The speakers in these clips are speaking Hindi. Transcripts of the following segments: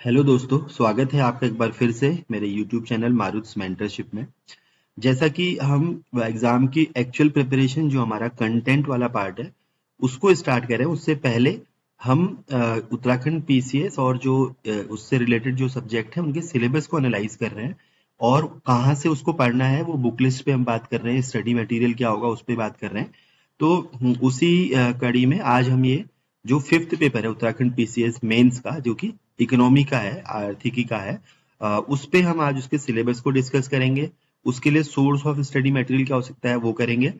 हेलो दोस्तों, स्वागत है आपका एक बार फिर से मेरे यूट्यूब चैनल मारुत्स मेंटरशिप में। जैसा कि हम एग्जाम की एक्चुअल प्रिपरेशन जो हमारा कंटेंट वाला पार्ट है उसको स्टार्ट करें, उससे पहले हम उत्तराखंड पीसीएस और जो उससे रिलेटेड जो सब्जेक्ट है उनके सिलेबस को एनालाइज कर रहे हैं और कहाँ से उसको पढ़ना है वो बुक लिस्ट पे हम बात कर रहे हैं। स्टडी मटेरियल क्या होगा उस पर बात कर रहे हैं। तो उसी कड़ी में आज हम ये जो फिफ्थ पेपर है उत्तराखंड पीसीएस मेंस का, जो कि इकोनॉमी का है, आर्थिकी का है, उस पे हम आज उसके सिलेबस को डिस्कस करेंगे। उसके लिए सोर्स ऑफ स्टडी मटेरियल क्या हो सकता है वो करेंगे।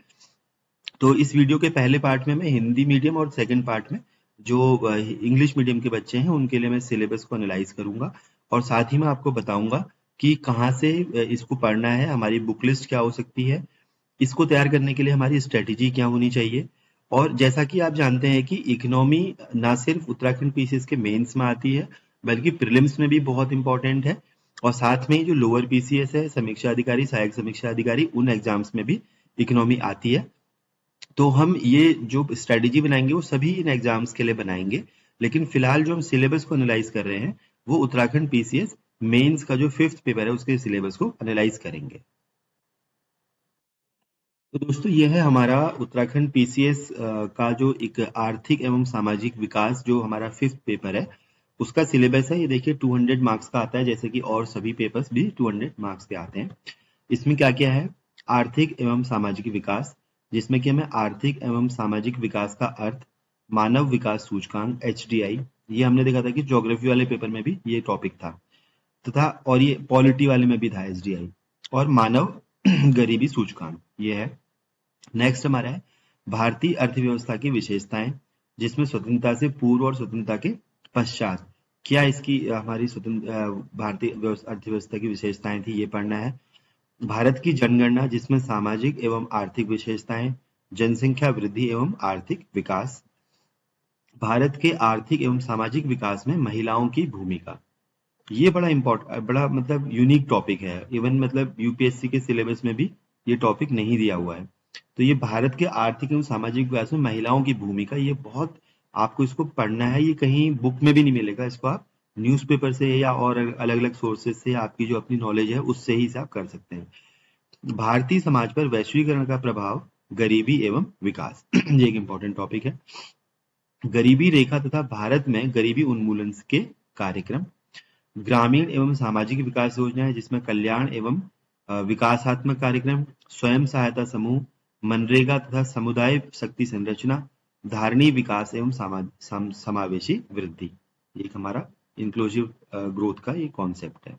तो इस वीडियो के पहले पार्ट में मैं हिंदी मीडियम और सेकंड पार्ट में जो इंग्लिश मीडियम के बच्चे हैं उनके लिए मैं सिलेबस को एनालाइज करूंगा और साथ ही मैं आपको बताऊंगा कि कहाँ से इसको पढ़ना है, हमारी बुक लिस्ट क्या हो सकती है, इसको तैयार करने के लिए हमारी स्ट्रेटेजी क्या होनी चाहिए। और जैसा कि आप जानते हैं कि इकोनॉमी ना सिर्फ उत्तराखंड पीसीएस के मेंस में आती है बल्कि प्रीलिम्स में भी बहुत इंपॉर्टेंट है। और साथ में ही जो लोअर पीसीएस है, समीक्षा अधिकारी, सहायक समीक्षा अधिकारी, उन एग्जाम्स में भी इकोनॉमी आती है। तो हम ये जो स्ट्रेटेजी बनाएंगे वो सभी इन एग्जाम्स के लिए बनाएंगे, लेकिन फिलहाल जो हम सिलेबस को एनालाइज कर रहे हैं वो उत्तराखंड पीसीएस मेंस का जो फिफ्थ पेपर है उसके सिलेबस को एनालाइज करेंगे। तो दोस्तों ये है हमारा उत्तराखंड पीसीएस का जो एक आर्थिक एवं सामाजिक विकास जो हमारा फिफ्थ पेपर है उसका सिलेबस है। ये देखिए 200 मार्क्स का आता है, जैसे कि और सभी पेपर्स भी 200 मार्क्स के आते हैं। इसमें क्या क्या है? आर्थिक एवं सामाजिक विकास, जिसमें कि हमें आर्थिक एवं सामाजिक विकास का अर्थ, मानव विकास सूचकांक HDI, ये हमने देखा था कि ज्योग्राफी वाले पेपर में भी ये टॉपिक था, तथा और ये पॉलिटी वाले में भी था HDI, और मानव गरीबी सूचकांक ये है। नेक्स्ट हमारा है भारतीय अर्थव्यवस्था की विशेषताएं, जिसमें स्वतंत्रता से पूर्व और स्वतंत्रता के पश्चात क्या इसकी हमारी स्वतंत्र भारतीय अर्थव्यवस्था की विशेषताएं थी, ये पढ़ना है। भारत की जनगणना, जिसमें सामाजिक एवं आर्थिक विशेषताएं, जनसंख्या वृद्धि एवं आर्थिक विकास, भारत के आर्थिक एवं सामाजिक विकास में महिलाओं की भूमिका। ये बड़ा बड़ा मतलब यूनिक टॉपिक है। इवन मतलब यूपीएससी के सिलेबस में भी ये टॉपिक नहीं दिया हुआ है। तो ये भारत के आर्थिक एवं सामाजिक विकास में महिलाओं की भूमिका, ये बहुत आपको इसको पढ़ना है। ये कहीं बुक में भी नहीं मिलेगा, इसको आप न्यूज़पेपर से या और अलग अलग सोर्सेज से आपकी जो अपनी नॉलेज है उससे ही आप कर सकते हैं। भारतीय समाज पर वैश्वीकरण का प्रभाव, गरीबी एवं विकास ये एक इंपॉर्टेंट टॉपिक है। गरीबी रेखा तथा भारत में गरीबी उन्मूलन के कार्यक्रम, ग्रामीण एवं सामाजिक विकास योजनाएं, जिसमें कल्याण एवं विकासात्मक कार्यक्रम, स्वयं सहायता समूह, मनरेगा तथा समुदाय शक्ति संरचना, धारणी विकास एवं समावेशी वृद्धि, ये एक हमारा इंक्लूसिव ग्रोथ का ये कॉन्सेप्ट है।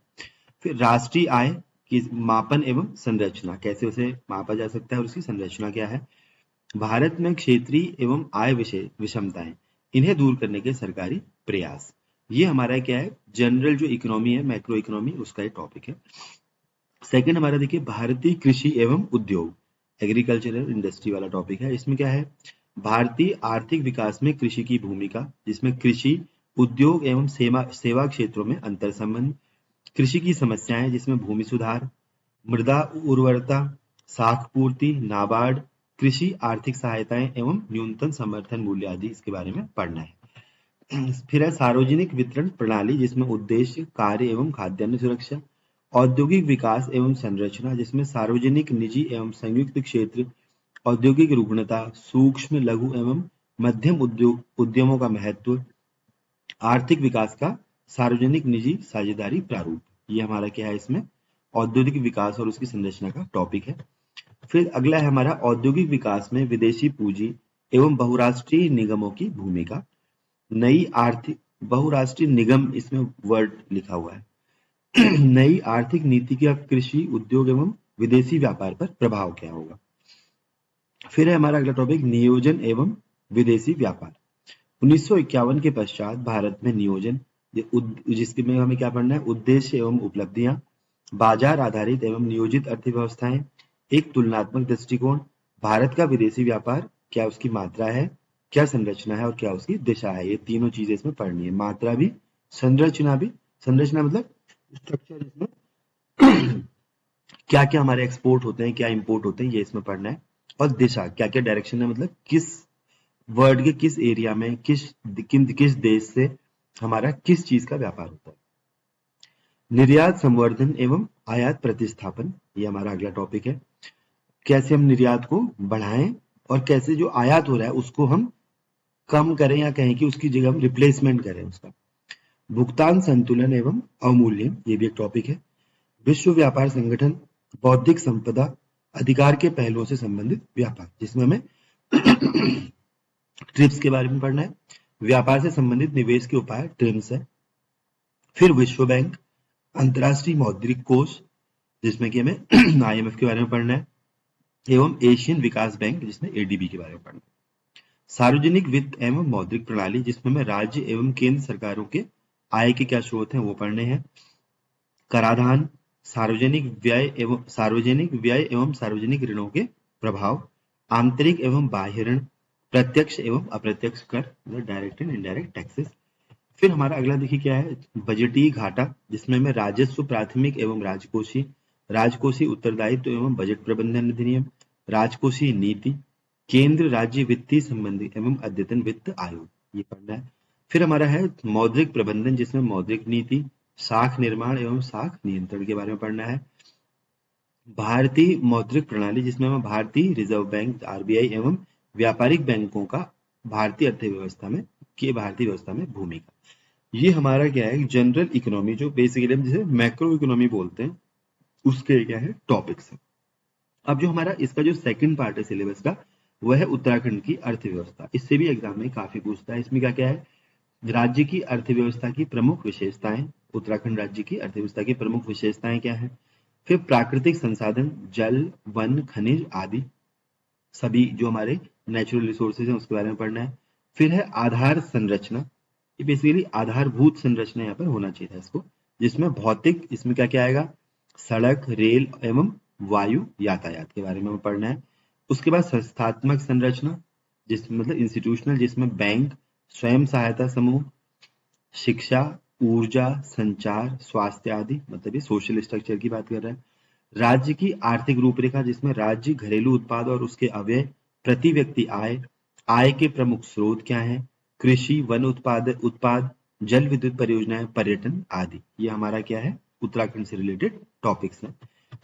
फिर राष्ट्रीय आय की मापन एवं संरचना, कैसे उसे मापा जा सकता है और उसकी संरचना क्या है। भारत में क्षेत्रीय एवं आय विषमताएं, इन्हें दूर करने के सरकारी प्रयास, ये हमारा क्या है, जनरल जो इकोनॉमी है, मैक्रो इकोनॉमी, उसका एक टॉपिक है। सेकंड हमारा देखिए भारतीय कृषि एवं उद्योग, एग्रीकल्चरल इंडस्ट्री वाला टॉपिक है। इसमें क्या है, भारतीय आर्थिक विकास में कृषि की भूमिका, जिसमें कृषि उद्योग एवं सेवा क्षेत्रों में अंतर संबंध, कृषि की समस्याएं, जिसमें भूमि सुधार, मृदा उर्वरता, साख पूर्ति, नाबार्ड, कृषि आर्थिक सहायताएं एवं न्यूनतम समर्थन मूल्य आदि इसके बारे में पढ़ना है। फिर है सार्वजनिक वितरण प्रणाली, जिसमें उद्देश्य, कार्य एवं खाद्यान्न सुरक्षा, औद्योगिक विकास एवं संरचना, जिसमें सार्वजनिक, निजी एवं संयुक्त क्षेत्र, औद्योगिक रुग्णता, सूक्ष्म, लघु एवं मध्यम उद्यमों का महत्व, आर्थिक विकास का सार्वजनिक निजी साझेदारी प्रारूप, ये हमारा क्या है, इसमें औद्योगिक विकास और उसकी संरचना का टॉपिक है। फिर अगला है हमारा औद्योगिक विकास में विदेशी पूंजी एवं बहुराष्ट्रीय निगमों की भूमिका, नई आर्थिक बहुराष्ट्रीय निगम इसमें वर्ड लिखा हुआ है नई आर्थिक नीति का कृषि उद्योग एवं विदेशी व्यापार पर प्रभाव क्या होगा। फिर है हमारा अगला टॉपिक नियोजन एवं विदेशी व्यापार, 1951 के पश्चात भारत में नियोजन, जिसके में हमें क्या पढ़ना है, उद्देश्य एवं उपलब्धियां, बाजार आधारित एवं नियोजित अर्थव्यवस्थाएं, एक तुलनात्मक दृष्टिकोण, भारत का विदेशी व्यापार, क्या उसकी मात्रा है, क्या संरचना है और क्या उसकी दिशा है। ये तीनों चीजें इसमें पढ़नी है, मात्रा भी, संरचना भी। संरचना मतलब स्ट्रक्चर, इसमें क्या क्या हमारे एक्सपोर्ट होते हैं, क्या इंपोर्ट होते हैं, ये इसमें पढ़ना है। और दिशा, क्या क्या डायरेक्शन है, मतलब किस वर्ल्ड के किस एरिया में किस देश से हमारा किस चीज का व्यापार होता है। निर्यात संवर्धन एवं आयात प्रतिस्थापन, ये हमारा अगला टॉपिक है। कैसे हम निर्यात को बढ़ाएं और कैसे जो आयात हो रहा है उसको हम कम करें या कहें कि उसकी जगह हम रिप्लेसमेंट करें उसका। भुगतान संतुलन एवं अवमूल्यन, ये भी एक टॉपिक है। विश्व व्यापार संगठन, बौद्धिक संपदा अधिकार के पहलुओं से संबंधित व्यापार, जिसमें हमें ट्रिप्स के बारे में पढ़ना है। व्यापार से संबंधित निवेश के उपाय, ट्रिम्स है। फिर विश्व बैंक, अंतरराष्ट्रीय मौद्रिक कोष, जिसमें कि हमें IMF के बारे में पढ़ना है, एवं एशियन विकास बैंक, जिसमें ADB के बारे में पढ़ना है। सार्वजनिक वित्त एवं मौद्रिक प्रणाली, जिसमें हमें राज्य एवं केंद्र सरकारों के आय के क्या स्रोत हैं वो पढ़ने हैं। कराधान, सार्वजनिक व्यय एवं सार्वजनिक ऋणों के प्रभाव, आंतरिक एवं बाह्य ऋण, प्रत्यक्ष एवं अप्रत्यक्ष कर, डायरेक्ट एंड इनडायरेक्ट टैक्सेस। फिर हमारा अगला देखिए क्या है, बजटीय घाटा, जिसमें हमें राजस्व प्राथमिक एवं राजकोषीय उत्तरदायित्व एवं बजट प्रबंधन अधिनियम, राजकोषीय नीति, केंद्र राज्य वित्तीय संबंधी एवं अद्यतन वित्त आयोग, ये पढ़ना है। फिर हमारा है मौद्रिक प्रबंधन, जिसमें मौद्रिक नीति, साख निर्माण एवं साख नियंत्रण के बारे में पढ़ना है। भारतीय मौद्रिक प्रणाली, जिसमें हमें भारतीय रिजर्व बैंक RBI एवं व्यापारिक बैंकों का भारतीय अर्थव्यवस्था में भूमिका। ये हमारा क्या है, जनरल इकोनॉमी, जो बेसिकली हम जिसे मैक्रो इकोनॉमी बोलते हैं, उसके क्या है टॉपिक्स है। अब जो हमारा इसका जो सेकंड पार्ट है सिलेबस का, वह है उत्तराखंड की अर्थव्यवस्था। इससे भी एग्जाम में काफी पूछता है। इसमें क्या क्या है, राज्य की अर्थव्यवस्था की प्रमुख विशेषताएं, उत्तराखंड राज्य की अर्थव्यवस्था की प्रमुख विशेषताएं क्या है। फिर प्राकृतिक संसाधन, जल, वन, खनिज आदि सभी जो हमारे नेचुरल रिसोर्सेज हैं उसके बारे में पढ़ना है। फिर है आधार संरचना, ये बेसिकली आधारभूत संरचना यहाँ पर होना चाहिए था इसको, जिसमें भौतिक, इसमें क्या क्या आएगा, सड़क, रेल एवं वायु यातायात के बारे में हमें पढ़ना है। उसके बाद संस्थात्मक संरचना, जिसमें मतलब इंस्टीट्यूशनल, जिसमें बैंक, स्वयं सहायता समूह, शिक्षा, ऊर्जा, संचार, स्वास्थ्य आदि, मतलब ये सोशल स्ट्रक्चर की बात कर रहा है। राज्य की आर्थिक रूपरेखा, जिसमें राज्य घरेलू उत्पाद और उसके अव्यय, प्रति व्यक्ति आय के प्रमुख स्रोत क्या हैं, कृषि, वन उत्पाद, जल विद्युत परियोजनाएं, पर्यटन आदि, ये हमारा क्या है उत्तराखंड से रिलेटेड टॉपिक्स हैं।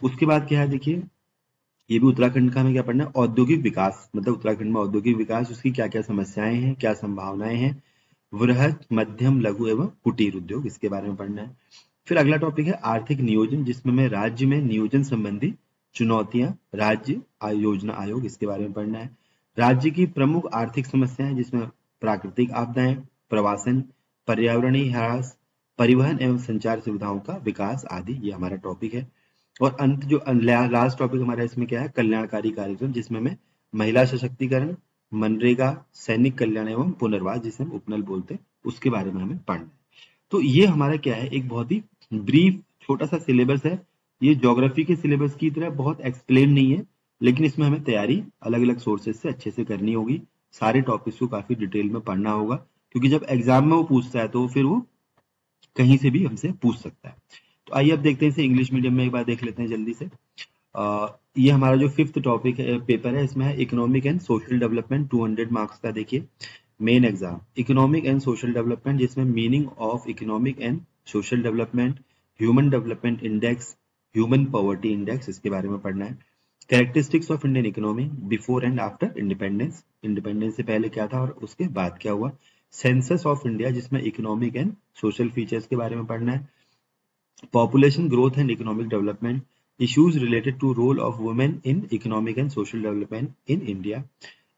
उसके बाद क्या है, देखिए ये भी उत्तराखंड का हमें क्या पढ़ना है, औद्योगिक विकास, मतलब उत्तराखंड में औद्योगिक विकास, उसकी क्या क्या समस्याएं हैं, क्या संभावनाएं हैं। वृहद, मध्यम, लघु एवं कुटीर उद्योग, इसके बारे में पढ़ना है। फिर अगला टॉपिक है आर्थिक नियोजन, जिसमें हमें राज्य में नियोजन संबंधी चुनौतियां, राज्य योजना आयोग, इसके बारे में पढ़ना है। राज्य की प्रमुख आर्थिक समस्याएं, जिसमें प्राकृतिक आपदाएं, प्रवासन, पर्यावरणीय ह्रास, परिवहन एवं संचार सुविधाओं का विकास आदि, ये हमारा टॉपिक है। और अंत जो लास्ट टॉपिक हमारा इसमें क्या है, कल्याणकारी कार्यक्रम, जिसमें हमें महिला सशक्तिकरण, मनरेगा, सैनिक कल्याण एवं पुनर्वास, जिसे हम उपनल बोलते हैं, उसके बारे में हमें पढ़ना है। तो ये हमारा क्या है, एक बहुत ही ब्रीफ छोटा सा सिलेबस है। ये ज्योग्राफी के सिलेबस की तरह बहुत एक्सप्लेन नहीं है, लेकिन इसमें हमें तैयारी अलग अलग सोर्सेज से अच्छे से करनी होगी। सारे टॉपिक्स को काफी डिटेल में पढ़ना होगा, क्योंकि जब एग्जाम में वो पूछता है तो फिर वो कहीं से भी हमसे पूछ सकता है। तो आइए अब देखते हैं इसे इंग्लिश मीडियम में एक बार देख लेते हैं जल्दी से। ये हमारा जो फिफ्थ टॉपिक है, पेपर है, इसमें है economic and social development, 200 marks का। देखिए main exam economic and social development, जिसमें meaning of economic and social development, human development index, human poverty index, इसके बारे में पढ़ना है। Characteristics of Indian economy before and after independence, independence से पहले क्या था और उसके बाद क्या हुआ। सेंसस ऑफ इंडिया, जिसमें इकोनॉमिक एंड सोशल फीचर्स के बारे में पढ़ना है। Population growth and economic development, issues related to role of women in economic and social development in India,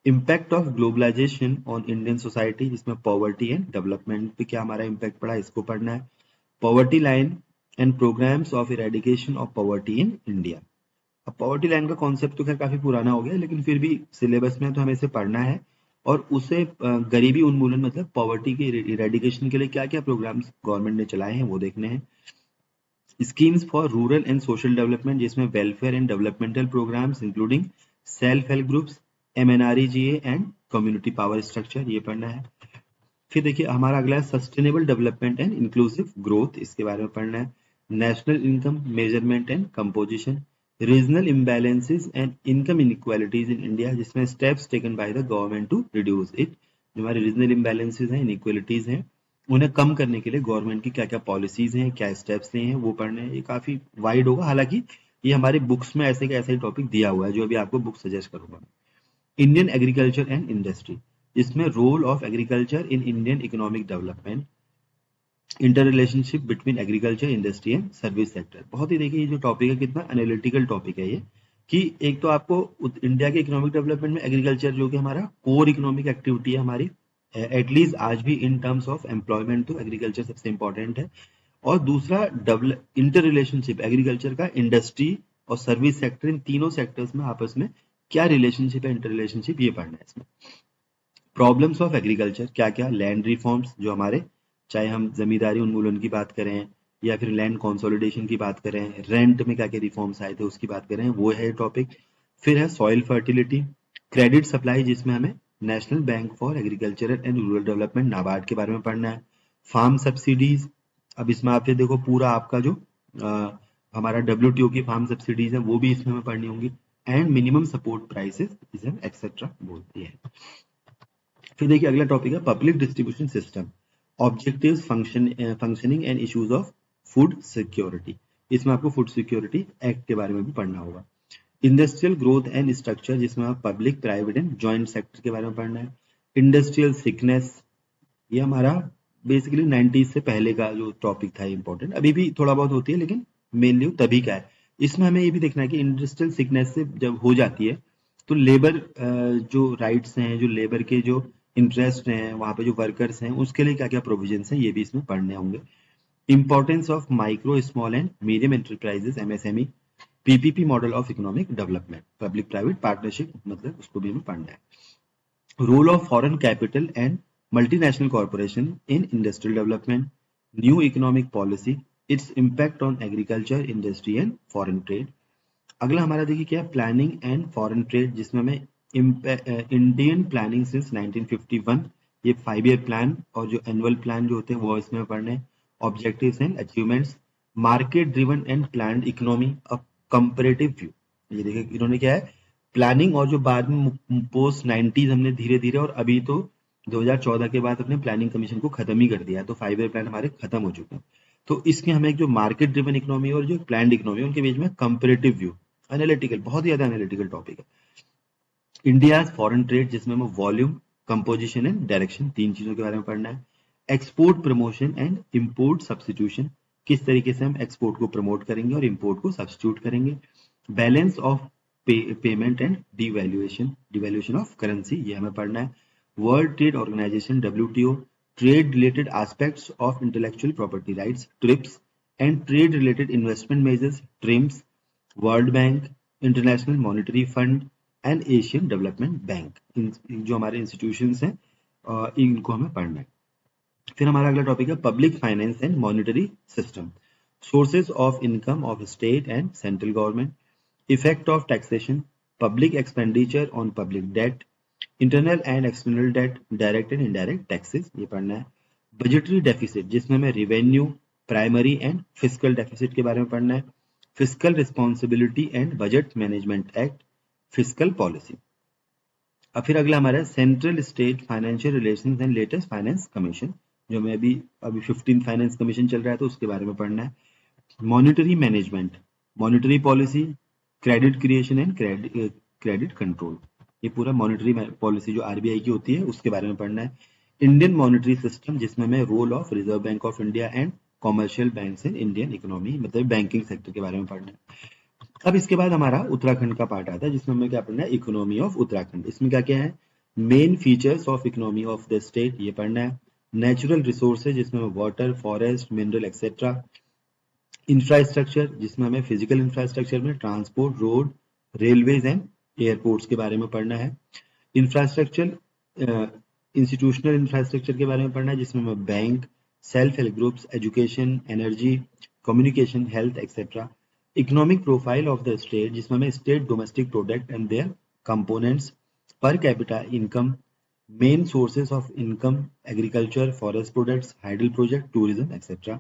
impact of globalization on Indian society, जिसमें poverty and development पे क्या हमारा impact पड़ा, इसको पढ़ना है। poverty line and programs of eradication of poverty in India। अब poverty line का कॉन्सेप्ट तो खैर काफी पुराना हो गया, लेकिन फिर भी सिलेबस में तो हमें इसे पढ़ना है। और उसे गरीबी उन्मूलन, मतलब पॉवर्टी के इरेडिकेशन के लिए क्या क्या प्रोग्राम्स गवर्नमेंट ने चलाए हैं वो देखने हैं। Schemes for rural and social development, जिसमें welfare and developmental programmes including self help groups, MNREGA and community power structure, ये पढ़ना है। फिर देखिए हमारा अगला है sustainable development and inclusive growth, इसके बारे में पढ़ना है। National income measurement and composition, regional imbalances and income inequalities in India, जिसमें steps taken by the government to reduce it, जो हमारे रीजनल इम्बैलेंसेज हैं, इनइक्वालिटीज हैं, उन्हें कम करने के लिए गवर्नमेंट की क्या क्या पॉलिसीज हैं, क्या स्टेप्स लिए हैं, वो पढ़ने हैं। ये काफी वाइड होगा, हालांकि ये हमारी बुक्स में ऐसे का ऐसा ही टॉपिक दिया हुआ है जो अभी आपको बुक सजेस्ट करूंगा। इंडियन एग्रीकल्चर एंड इंडस्ट्री, इसमें role of agriculture in Indian economic development, inter relationship between agriculture industry and service sector. बहुत ही देखिए ये जो टॉपिक है कितना एनालिटिकल टॉपिक है ये, कि एक तो आपको इंडिया के इकोनॉमिक डेवलपमेंट में एग्रीकल्चर जो कि हमारा कोर इकोनॉमिक एक्टिविटी है हमारी, एटलीस्ट आज भी इन टर्म्स ऑफ एम्प्लॉयमेंट तो एग्रीकल्चर सबसे इंपॉर्टेंट है। और दूसरा इंटर रिलेशनशिप एग्रीकल्चर का इंडस्ट्री और सर्विस सेक्टर, इन तीनों सेक्टर्स में आपस में क्या रिलेशनशिप है, इंटर रिलेशनशिप, ये पढ़ना है इसमें। प्रॉब्लम्स ऑफ एग्रीकल्चर, क्या क्या लैंड रिफॉर्म्स जो हमारे, चाहे हम जमींदारी उन्मूलन की बात करें या फिर लैंड कंसोलिडेशन की बात करें, रेंट में क्या क्या रिफॉर्म्स आए थे उसकी बात करें, वो है टॉपिक। फिर है सॉइल फर्टिलिटी, क्रेडिट सप्लाई जिसमें हमें national bank for agricultural and rural development NABARD के बारे में पढ़ना है। फार्म सब्सिडीज, अब इसमें आप ये देखो पूरा आपका जो हमारा WTO की फार्म सब्सिडीज है वो भी इसमें हमें पढ़नी होंगी। एंड मिनिमम सपोर्ट प्राइसेस इसे एक्सेट्रा बोलती है। फिर देखिए अगला टॉपिक है public distribution system, objectives, functioning and issues of food security. इसमें आपको फूड सिक्योरिटी एक्ट के बारे में भी पढ़ना होगा। इंडस्ट्रियल ग्रोथ एंड स्ट्रक्चर, जिसमें आप public, private and joint sector के बारे में पढ़ना है। इंडस्ट्रियल सिकनेस, ये हमारा बेसिकली 90s से पहले का जो टॉपिक था इंपॉर्टेंट, अभी भी थोड़ा बहुत होती है लेकिन मेनली तभी का है। इसमें हमें ये भी देखना है कि इंडस्ट्रियल सिकनेस से जब हो जाती है तो लेबर जो राइट्स हैं, जो लेबर के जो इंटरेस्ट हैं, वहां पे जो वर्कर्स हैं, उसके लिए क्या क्या प्रोविजंस हैं, ये भी इसमें पढ़ने होंगे। Importance of micro, small and medium enterprises, MSME, PPP model of economic development, public private partnership, मतलब उसको भी हमें पढ़ना है। Role of foreign capital and multinational corporation in industrial development, new economic policy, its impact on agriculture, industry and foreign trade. अगला हमारा देखिए क्या है, प्लानिंग एंड फॉरेन ट्रेड, जिसमें हमें इंडियन प्लानिंग सिंस 1951, ये 5 ईयर प्लान और जो एनुअल प्लान जो होते हैं वो इसमें पढ़ने। Objectives and achievements, market driven and planned economy, a comparative view. ये देखिए इन्होंने क्या है, प्लानिंग और जो बाद में पोस्ट 90s हमने धीरे धीरे, और अभी तो 2014 के बाद अपने प्लानिंग कमीशन को खत्म ही कर दिया है, तो 5 ईयर प्लान हमारे खत्म हो चुके हैं। तो इसके हमें जो मार्केट ड्रिवन इकोनॉमी और जो प्लान्ड इकोनॉमी, उनके बीच में कंपैरेटिव व्यू, एनालिटिकल, बहुत ही ज्यादा एनालिटिकल टॉपिक है। इंडिया फॉरेन ट्रेड, जिसमें हमें वॉल्यूम, कंपोजिशन एंड डायरेक्शन, 3 चीजों के बारे में पढ़ना है। Export promotion and import substitution, किस तरीके से हम एक्सपोर्ट को प्रमोट करेंगे और इंपोर्ट को सब्सटीट्यूट करेंगे। Balance of payment and devaluation of currency, ये हमें पढ़ना है। World Trade Organisation, WTO, trade related aspects of intellectual property rights, TRIPS, and trade related investment measures, TRIMS, World Bank, International Monetary Fund and Asian Development Bank, जो हमारे इंस्टीट्यूशंस हैं इनको हमें पढ़ना है। फिर हमारा अगला टॉपिक है public finance and monetary system, sources of income of state and central government, effect of taxation, public expenditure on public debt, internal and external debt, direct and indirect taxes, ये पढ़ना है। बजटरी डेफिसिट, जिसमें हमें revenue, primary and fiscal deficit के बारे में पढ़ना है। Fiscal responsibility and budget management act, fiscal policy. अब फिर अगला हमारा central state financial relations and latest finance commission, जो में अभी 15th फाइनेंस कमीशन चल रहा है तो उसके बारे में पढ़ना है। Monetary management, monetary policy, credit creation and credit control, ये पूरा मॉनिटरी पॉलिसी जो RBI की होती है उसके बारे में पढ़ना है। इंडियन मॉनिटरी सिस्टम, जिसमें हमें role of Reserve Bank of India and commercial bank in Indian economy, मतलब बैंकिंग सेक्टर के बारे में पढ़ना है। अब इसके बाद हमारा उत्तराखंड का पार्ट आता है, जिसमें हमें क्या पढ़ना है, इकोनॉमी ऑफ उत्तराखंड। इसमें क्या क्या है, main features of economy of the state, ये पढ़ना है। नेचुरल रिसोर्सेज, जिसमें water, forest, mineral etcetera. Infrastructure, जिसमें हमें फिजिकल इंफ्रास्ट्रक्चर में transport, road, railways and airports के बारे में पढ़ना है। इंफ्रास्ट्रक्चर, इंस्टीट्यूशनल इंफ्रास्ट्रक्चर के बारे में पढ़ना है, जिसमें हमें bank, self help groups, education, energy, communication, health etcetera. Economic profile of the state, जिसमें हमें state domestic product and their components, per capita income, main sources of income, agriculture, forest products, hydel project, tourism etcetera.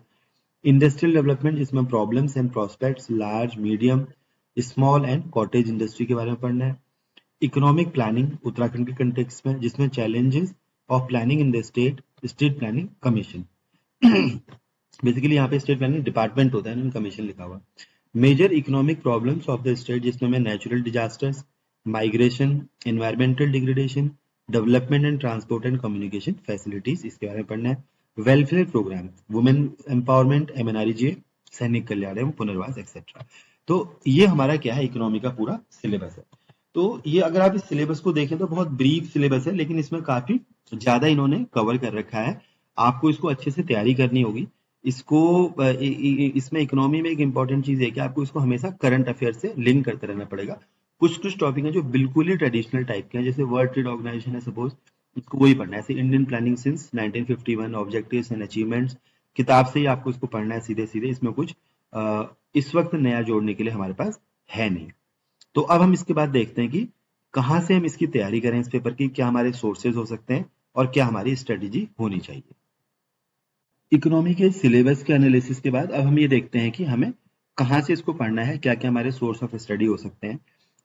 Industrial development, जिसमें problems and prospects, large, medium, small and cottage industry के बारे में पढ़ना है। इकोनॉमिक प्लानिंग उत्तराखंड के कंटेक्स्ट में, जिसमें challenges of planning in the state, state planning commission, basically यहाँ पे स्टेट प्लानिंग डिपार्टमेंट होता है, कमीशन लिखा हुआ। Major economic problems of the state, जिसमें मैं natural disasters, migration, environmental degradation, development and transport and communication facilities, इसके बारे में पढ़ना है। Welfare programme, women empowerment, MNREGA, सैनिक कल्याण एवं पुनर्वास एक्सेट्रा। तो ये हमारा क्या है, इकोनॉमी का पूरा सिलेबस है। तो ये अगर आप इस सिलेबस को देखें तो बहुत ब्रीफ सिलेबस है, लेकिन इसमें काफी ज्यादा इन्होंने कवर कर रखा है। आपको इसको अच्छे से तैयारी करनी होगी। इसको इसमें इकोनॉमी में एक इंपॉर्टेंट चीज है कि आपको इसको हमेशा करंट अफेयर से लिंक करते रहना पड़ेगा। कुछ कुछ टॉपिक हैं जो बिल्कुल ही ट्रेडिशनल टाइप के हैं, जैसे वर्ल्ड ट्रेड ऑर्गेनाइजेशन है सपोज, इसको वही पढ़ना है। ऐसे Indian planning since 1951, objectives and achievements, किताब से ही आपको इसको पढ़ना है सीधे सीधे। इसमें कुछ इस वक्त नया जोड़ने के लिए हमारे पास है नहीं। तो अब हम इसके बाद देखते हैं कि कहाँ से हम इसकी तैयारी करें इस पेपर की, क्या हमारे सोर्सेज हो सकते हैं और क्या हमारी स्ट्रेटेजी होनी चाहिए। इकोनॉमी के सिलेबस के एनालिसिस के बाद अब हम ये देखते हैं कि हमें कहाँ से इसको पढ़ना है, क्या क्या हमारे सोर्स ऑफ स्टडी हो सकते हैं।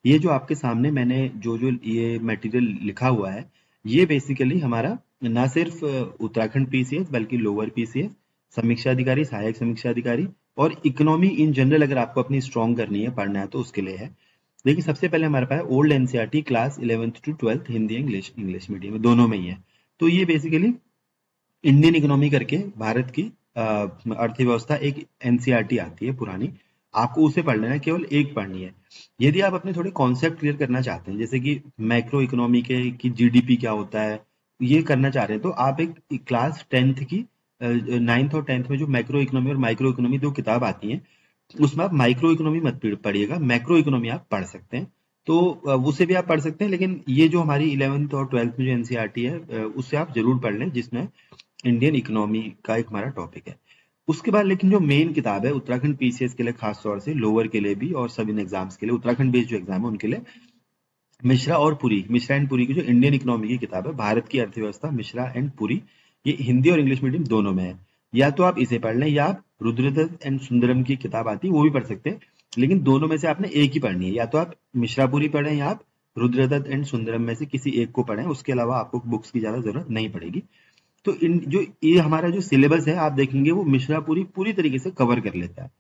ये जो आपके सामने मैंने जो जो ये मटेरियल लिखा हुआ है, ये बेसिकली हमारा ना सिर्फ उत्तराखंड पीसीएस बल्कि लोअर पीसीएस, समीक्षा अधिकारी, सहायक समीक्षा अधिकारी और इकोनॉमी इन जनरल अगर आपको अपनी स्ट्रॉन्ग करनी है, पढ़ना है, तो उसके लिए है। देखिए सबसे पहले हमारे पास old NCERT class 11th to 12th Hindi English medium में दोनों में ही है। तो ये बेसिकली इंडियन इकोनॉमी करके भारत की अर्थव्यवस्था एक एनसीईआरटी आती है पुरानी, आपको उसे पढ़ लेना है, केवल एक पढ़नी है। यदि आप अपने थोड़े कॉन्सेप्ट क्लियर करना चाहते हैं, जैसे कि मैक्रो इकोनॉमी के की जीडीपी क्या होता है, ये करना चाह रहे हैं, तो आप एक क्लास 10th की 9th और 10th में जो मैक्रो इकोनॉमी और माइक्रो इकोनॉमी दो किताब आती हैं, उसमें आप माइक्रो इकोनॉमी मत पढ़िएगा, मैक्रो इकोनॉमी आप पढ़ सकते हैं। तो उसे भी आप पढ़ सकते हैं, लेकिन ये जो हमारी 11th और 12th में जो एनसीईआरटी है, उससे आप जरूर पढ़ लें, जिसमें इंडियन इकोनॉमी का एक हमारा टॉपिक है। उसके बाद लेकिन जो मेन किताब है उत्तराखंड पीसीएस के लिए, खास तौर से लोअर के लिए भी और सब इन एग्जाम्स के लिए, उत्तराखंड बेस्ड जो एग्जाम है उनके लिए, मिश्रा और पुरी, मिश्रा एंड पुरी की जो इंडियन इकोनॉमी की किताब है, भारत की अर्थव्यवस्था, मिश्रा एंड पुरी, ये हिंदी और इंग्लिश मीडियम दोनों में है। या तो आप इसे पढ़ लें, या आप रुद्रदत्त एंड सुंदरम की किताब आती है वो भी पढ़ सकते हैं, लेकिन दोनों में से आपने एक ही पढ़नी है। या तो आप मिश्रापुरी पढ़ें या आप रुद्रदत्त एंड सुंदरम में से किसी एक को पढ़ें, उसके अलावा आपको बुक्स की ज्यादा जरूरत नहीं पड़ेगी। तो इन जो ये हमारा जो सिलेबस है आप देखेंगे वो मिश्रापुरी पूरी तरीके से कवर कर लेता है।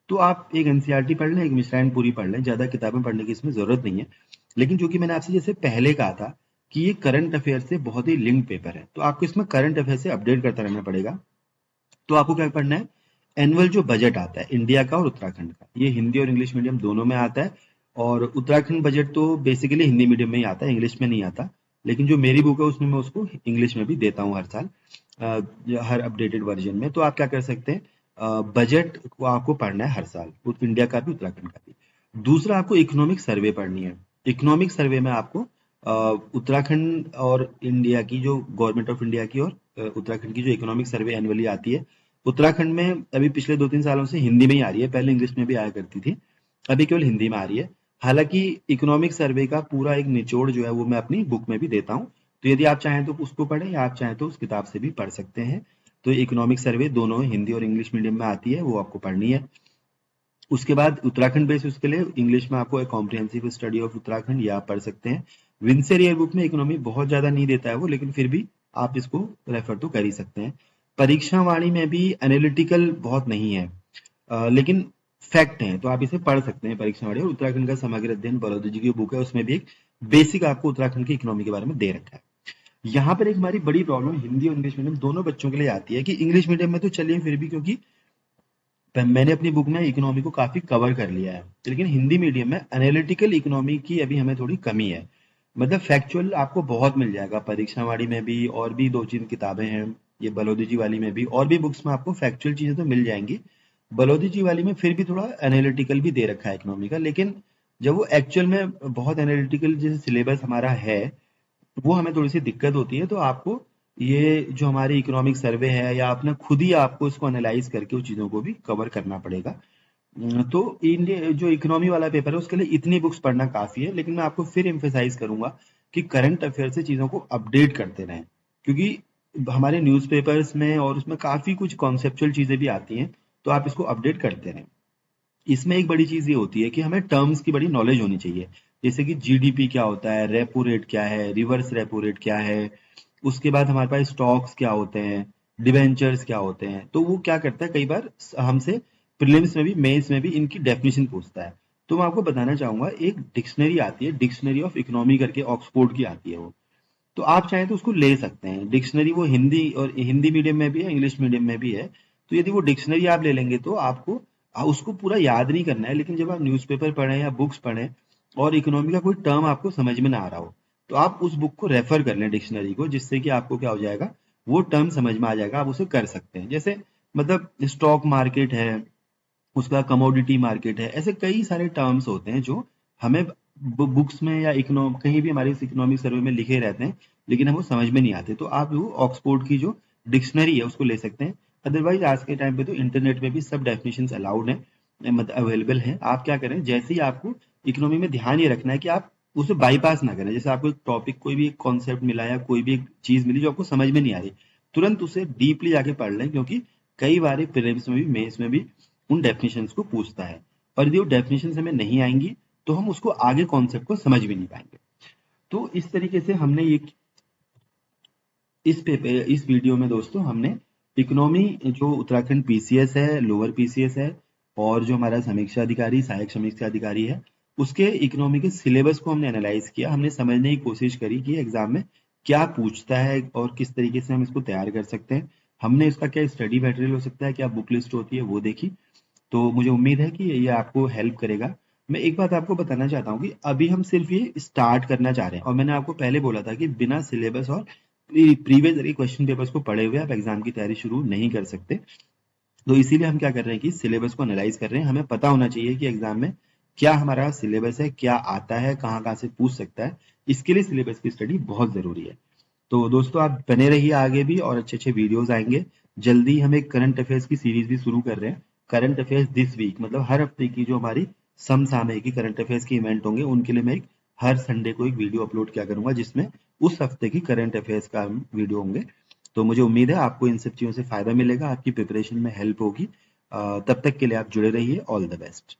तो आप एक एनसीईआरटी पढ़ लें, एक मिश्रा एंड पुरी पढ़ लें, ज्यादा किताबें पढ़ने की इसमें जरूरत नहीं है। लेकिन जो कि मैंने आपसे जैसे पहले कहा था कि ये करंट अफेयर से बहुत ही लिंक पेपर है, तो आपको इसमें करंट अफेयर से अपडेट करता रहना पड़ेगा। तो आपको क्या पढ़ना है, एनुअल जो बजट आता है इंडिया का और उत्तराखंड का, ये हिंदी और इंग्लिश मीडियम दोनों में आता है। और उत्तराखंड बजट तो बेसिकली हिंदी मीडियम में ही आता है, इंग्लिश में नहीं आता। लेकिन जो मेरी बुक है उसमें मैं उसको इंग्लिश में भी देता हूँ हर साल, हर अपडेटेड वर्जन में। तो आप क्या कर सकते हैं, बजट को आपको पढ़ना है हर साल, इंडिया का भी उत्तराखंड का भी। दूसरा, आपको इकोनॉमिक सर्वे पढ़नी है। इकोनॉमिक सर्वे में आपको उत्तराखंड और इंडिया की जो गवर्नमेंट ऑफ इंडिया की और उत्तराखंड की जो इकोनॉमिक सर्वे एनुअली आती है, उत्तराखंड में अभी पिछले 2-3 सालों से हिंदी में ही आ रही है, पहले इंग्लिश में भी आया करती थी, अभी केवल हिंदी में आ रही है। हालांकि इकोनॉमिक सर्वे का पूरा एक निचोड़ जो है वो मैं अपनी बुक में भी देता हूँ, तो यदि आप चाहें तो उसको पढ़ें, या आप चाहें तो उस किताब से भी पढ़ सकते हैं। तो इकोनॉमिक सर्वे दोनों हिंदी और इंग्लिश मीडियम में आती है, वो आपको पढ़नी है। उसके बाद उत्तराखंड बेस, उसके लिए इंग्लिश में आपको एक कॉम्प्रिहेंसिव स्टडी ऑफ उत्तराखंड, ये आप पढ़ सकते हैं। विंसेर ईयर बुक में इकोनॉमी बहुत ज्यादा नहीं देता है वो, लेकिन फिर भी आप इसको रेफर तो कर ही सकते हैं। परीक्षा वाणी में भी एनालिटिकल बहुत नहीं है, लेकिन फैक्ट है, तो आप इसे पढ़ सकते हैं परीक्षा वाणी। और उत्तराखंड का समग्र अध्ययन बलौदी जी की बुक है, उसमें भी एक बेसिक आपको उत्तराखंड की इकोनॉमी के बारे में दे रखा है। यहाँ पर एक हमारी बड़ी प्रॉब्लम हिंदी और इंग्लिश मीडियम दोनों बच्चों के लिए आती है कि इंग्लिश मीडियम में तो चलिए फिर भी, क्योंकि मैंने अपनी बुक में इकोनॉमी को काफी कवर कर लिया है, लेकिन हिंदी मीडियम में एनालिटिकल इकोनॉमी की अभी हमें थोड़ी कमी है। मतलब फैक्चुअल आपको बहुत मिल जाएगा परीक्षा वाली में भी, और भी 2-3 किताबें हैं, ये बलौदी जी वाली में भी, और भी बुक्स में आपको फैक्चुअल चीजें तो मिल जाएंगी। बलौदी जी वाली में फिर भी थोड़ा एनालिटिकल भी दे रखा है इकोनॉमी का, लेकिन जब वो एक्चुअल में बहुत एनालिटिकल जैसे सिलेबस हमारा है, वो हमें थोड़ी सी दिक्कत होती है। तो आपको ये जो हमारी इकोनॉमिक सर्वे है, या अपना खुद ही आपको इसको एनालाइज करके उस चीजों को भी कवर करना पड़ेगा। तो इंडिया जो इकोनॉमी वाला पेपर है उसके लिए इतनी बुक्स पढ़ना काफी है, लेकिन मैं आपको फिर एम्फेसाइज करूंगा कि करंट अफेयर से चीजों को अपडेट करते रहें, क्योंकि हमारे न्यूज़पेपर्स में और उसमें काफी कुछ कॉन्सेप्चुअल चीजें भी आती हैं, तो आप इसको अपडेट करते रहें। इसमें एक बड़ी चीज ये होती है कि हमें टर्म्स की बड़ी नॉलेज होनी चाहिए, जैसे कि जीडीपी क्या होता है, रेपो रेट क्या है, रिवर्स रेपो रेट क्या है, उसके बाद हमारे पास स्टॉक्स क्या होते हैं, डिबेंचर्स क्या होते हैं। तो वो क्या करता है, कई बार हमसे प्रीलिम्स में भी मेंस में भी इनकी डेफिनेशन पूछता है। तो मैं आपको बताना चाहूंगा, एक डिक्शनरी आती है, डिक्शनरी ऑफ इकोनॉमी करके, ऑक्सफोर्ड की आती है वो। तो आप चाहें तो उसको ले सकते हैं। डिक्शनरी वो हिंदी और हिंदी मीडियम में भी है, इंग्लिश मीडियम में भी है। तो यदि वो डिक्शनरी आप ले लेंगे तो आपको उसको पूरा याद नहीं करना है, लेकिन जब आप न्यूज़पेपर पढ़ें या बुक्स पढ़ें और इकोनॉमी का कोई टर्म आपको समझ में ना आ रहा हो, तो आप उस बुक को रेफर कर लें, डिक्शनरी को, जिससे कि आपको क्या हो जाएगा, वो टर्म समझ में आ जाएगा, आप उसे कर सकते हैं। जैसे मतलब स्टॉक मार्केट है, उसका कमोडिटी मार्केट है, ऐसे कई सारे टर्म्स होते हैं जो हमें बुक्स में या कहीं भी हमारे इकोनॉमिक सर्वे में लिखे रहते हैं, लेकिन हमें वो समझ में नहीं आते। तो आप वो ऑक्सफोर्ड की जो डिक्शनरी है उसको ले सकते हैं। अदरवाइज आज के टाइम पे तो इंटरनेट में भी सब डेफिनेशंस अलाउड है, मतलब अवेलेबल है। आप क्या करें, जैसे ही आपको इकोनॉमी में ध्यान ये रखना है कि आप उसे बाईपास ना करें। जैसे आपको एक टॉपिक, कोई भी एक कॉन्सेप्ट मिला या कोई भी एक चीज मिली जो आपको समझ में नहीं आ रही, तुरंत उसे डीपली जाके पढ़ लें, क्योंकि कई बार प्रीलिम्स में भी मेंस में भी उन डेफिनेशंस को पूछता है। और यदि वो डेफिनेशंस हमें नहीं आएंगी तो हम उसको आगे कॉन्सेप्ट को समझ भी नहीं पाएंगे। तो इस तरीके से हमने ये इस वीडियो में दोस्तों हमने इकोनॉमी, जो उत्तराखंड पीसीएस है, लोअर पीसीएस है, और जो हमारा समीक्षा अधिकारी, सहायक समीक्षा अधिकारी है, उसके इकोनॉमी के सिलेबस को हमने एनालाइज किया। हमने समझने की कोशिश करी कि एग्जाम में क्या पूछता है और किस तरीके से हम इसको तैयार कर सकते हैं। हमने इसका क्या स्टडी मटेरियल हो सकता है, क्या बुक लिस्ट होती है, वो देखी। तो मुझे उम्मीद है कि ये आपको हेल्प करेगा। मैं एक बात आपको बताना चाहता हूँ कि अभी हम सिर्फ ये स्टार्ट करना चाह रहे हैं, और मैंने आपको पहले बोला था कि बिना सिलेबस और प्रीवियस ईयर क्वेश्चन पेपर्स को पढ़े हुए आप एग्जाम की तैयारी शुरू नहीं कर सकते। तो इसीलिए हम क्या कर रहे हैं कि सिलेबस को एनालाइज कर रहे हैं। हमें पता होना चाहिए कि एग्जाम में क्या हमारा सिलेबस है, क्या आता है, कहाँ कहाँ से पूछ सकता है। इसके लिए सिलेबस की स्टडी बहुत जरूरी है। तो दोस्तों आप बने रहिए, आगे भी और अच्छे अच्छे वीडियोस आएंगे। जल्दी हम एक करंट अफेयर्स की सीरीज भी शुरू कर रहे हैं, करंट अफेयर्स दिस वीक, मतलब हर हफ्ते की जो हमारी समसामयिक करंट अफेयर्स के इवेंट होंगे, उनके लिए मैं एक हर संडे को एक वीडियो अपलोड किया करूंगा, जिसमें उस हफ्ते की करंट अफेयर्स का वीडियो होंगे। तो मुझे उम्मीद है आपको इन सब चीज़ों से फायदा मिलेगा, आपकी प्रिपरेशन में हेल्प होगी। तब तक के लिए आप जुड़े रहिए। All the best.